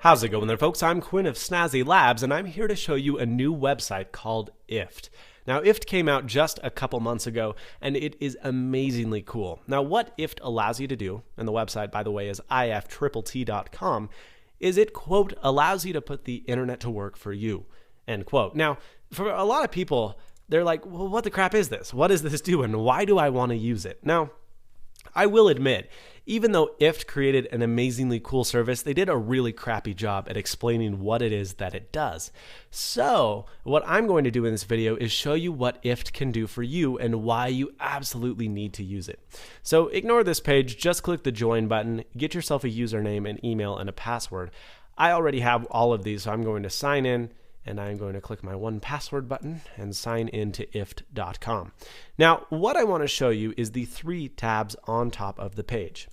How's it going there, folks? I'm Quinn of Snazzy Labs, and I'm here to show you a new website called IFT. Now, IFT came out just a couple months ago, and it is amazingly cool. Now, what IFT allows you to do, and the website, by the way, is IFTTT.com, is it, quote, allows you to put the internet to work for you, end quote. Now, for a lot of people, they're like, well, what the crap is this? What does this do, and why do I want to use it? Now, I will admit, even though IFT created an amazingly cool service, they did a really crappy job at explaining what it is that it does. So what I'm going to do in this video is show you what IFT can do for you and why you absolutely need to use it. So ignore this page, just click the join button, get yourself a username, an email, and a password. I already have all of these, so I'm going to sign in. And I'm going to click my 1Password button and sign in to IFT.com. Now, what I want to show you is the 3 tabs on top of the page.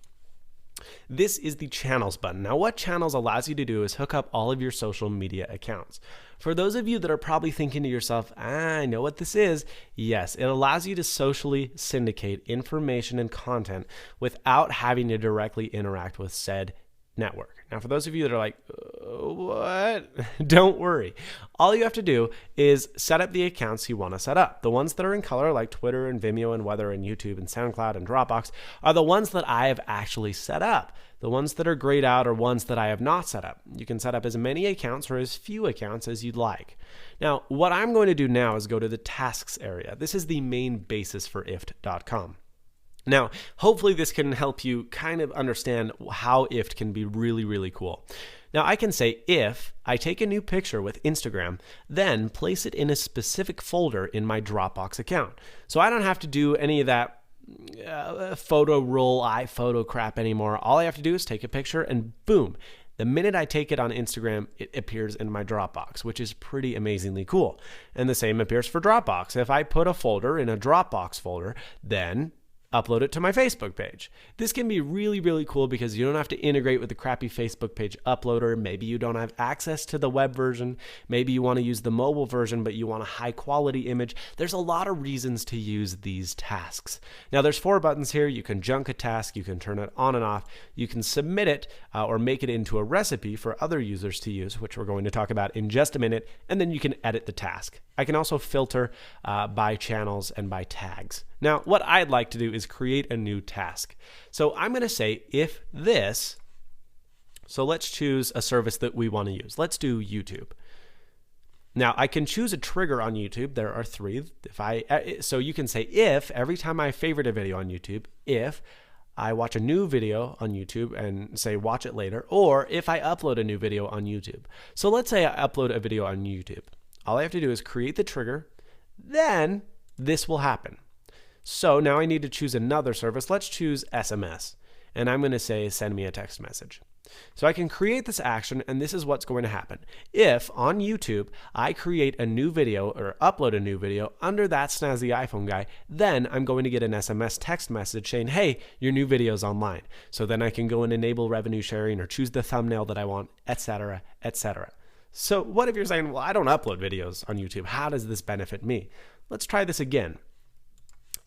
This is the Channels button. Now, what Channels allows you to do is hook up all of your social media accounts. For those of you that are probably thinking to yourself, I know what this is. Yes, it allows you to socially syndicate information and content without having to directly interact with said network. Now, for those of you that are like, what? Don't worry. All you have to do is set up the accounts you want to set up. The ones that are in color, like Twitter and Vimeo and Weather and YouTube and SoundCloud and Dropbox, are the ones that I have actually set up. The ones that are grayed out are ones that I have not set up. You can set up as many accounts or as few accounts as you'd like. Now, what I'm going to do now is go to the tasks area. This is the main basis for IFT.com. Now, hopefully this can help you kind of understand how IFT can be really, really cool. Now, I can say if I take a new picture with Instagram, then place it in a specific folder in my Dropbox account. So I don't have to do any of that photo roll, iPhoto crap anymore. All I have to do is take a picture and boom. The minute I take it on Instagram, it appears in my Dropbox, which is pretty amazingly cool. And the same appears for Dropbox. If I put a folder in a Dropbox folder, then upload it to my Facebook page. This can be really, really cool because you don't have to integrate with the crappy Facebook page uploader. Maybe you don't have access to the web version. Maybe you want to use the mobile version, but you want a high quality image. There's a lot of reasons to use these tasks. Now, there's 4 buttons here. You can junk a task. You can turn it on and off. You can submit it or make it into a recipe for other users to use, which we're going to talk about in just a minute. And then you can edit the task. I can also filter by channels and by tags. Now, what I'd like to do is create a new task. So I'm going to say if this, so let's choose a service that we want to use. Let's do YouTube. Now, I can choose a trigger on YouTube. There are 3. So you can say if every time I favorite a video on YouTube, if I watch a new video on YouTube and say watch it later, or if I upload a new video on YouTube. So let's say I upload a video on YouTube. All I have to do is create the trigger, then this will happen. So now I need to choose another service. Let's choose SMS, and I'm going to say send me a text message. So I can create this action, and this is what's going to happen. If on YouTube I create a new video or upload a new video under that Snazzy iPhone guy, then I'm going to get an SMS text message saying, hey, your new video is online. So then I can go and enable revenue sharing or choose the thumbnail that I want, etc., etc. So what if you're saying, well, I don't upload videos on YouTube. How does this benefit me? Let's try this again.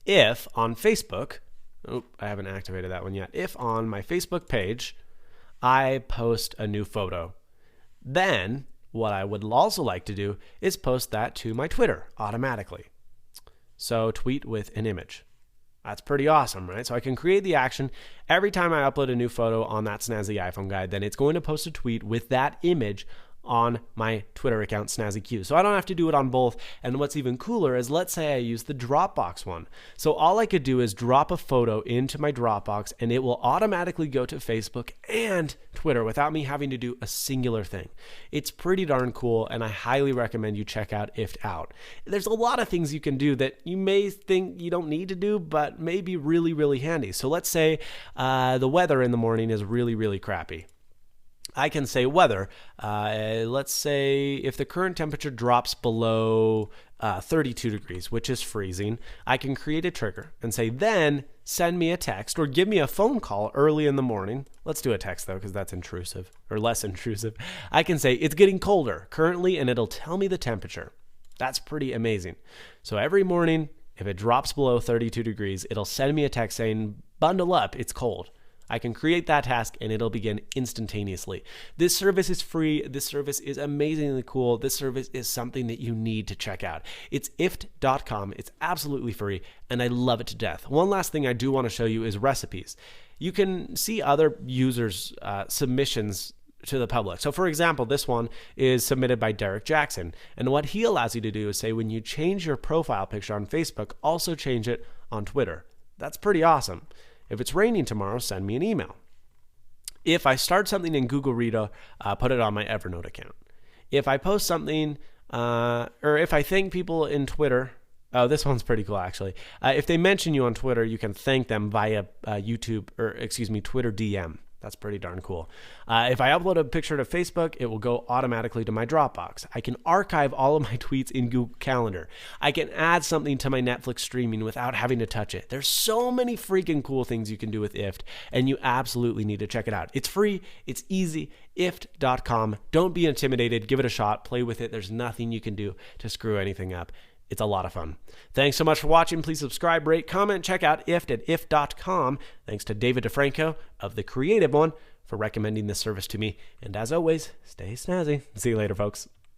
If on Facebook, oh, I haven't activated that one yet. If on my Facebook page, I post a new photo, then what I would also like to do is post that to my Twitter automatically. So tweet with an image. That's pretty awesome, right? So I can create the action every time I upload a new photo on that Snazzy iPhone guide, then it's going to post a tweet with that image on my Twitter account, SnazzyQ. So I don't have to do it on both. And what's even cooler is, let's say I use the Dropbox one. So all I could do is drop a photo into my Dropbox and it will automatically go to Facebook and Twitter without me having to do a singular thing. It's pretty darn cool, and I highly recommend you check out IFT out. There's a lot of things you can do that you may think you don't need to do, but may be really, really handy. So let's say the weather in the morning is really, really crappy. I can say weather. Let's say if the current temperature drops below 32 degrees, which is freezing, I can create a trigger and say, then send me a text or give me a phone call early in the morning. Let's do a text though, because that's intrusive or less intrusive. I can say it's getting colder currently, and it'll tell me the temperature. That's pretty amazing. So every morning, if it drops below 32 degrees, it'll send me a text saying, bundle up, it's cold. I can create that task and it'll begin instantaneously. This service is free. This service is amazingly cool. This service is something that you need to check out. It's IFTTT.com. It's absolutely free and I love it to death. One last thing I do want to show you is recipes. You can see other users' submissions to the public. So for example, this one is submitted by Derek Jackson. And what he allows you to do is say, when you change your profile picture on Facebook, also change it on Twitter. That's pretty awesome. If it's raining tomorrow, send me an email. If I start something in Google Reader, put it on my Evernote account. If I post something, or if I thank people in Twitter, oh, this one's pretty cool actually. If they mention you on Twitter, you can thank them via Twitter DM. That's pretty darn cool. If I upload a picture to Facebook, it will go automatically to my Dropbox. I can archive all of my tweets in Google Calendar. I can add something to my Netflix streaming without having to touch it. There's so many freaking cool things you can do with IFT, and you absolutely need to check it out. It's free. It's easy. IFT.com. Don't be intimidated. Give it a shot. Play with it. There's nothing you can do to screw anything up. It's a lot of fun. Thanks so much for watching. Please subscribe, rate, comment, check out IFT at IFT.com. Thanks to David DeFranco of The Creative One for recommending this service to me. And as always, stay snazzy. See you later, folks.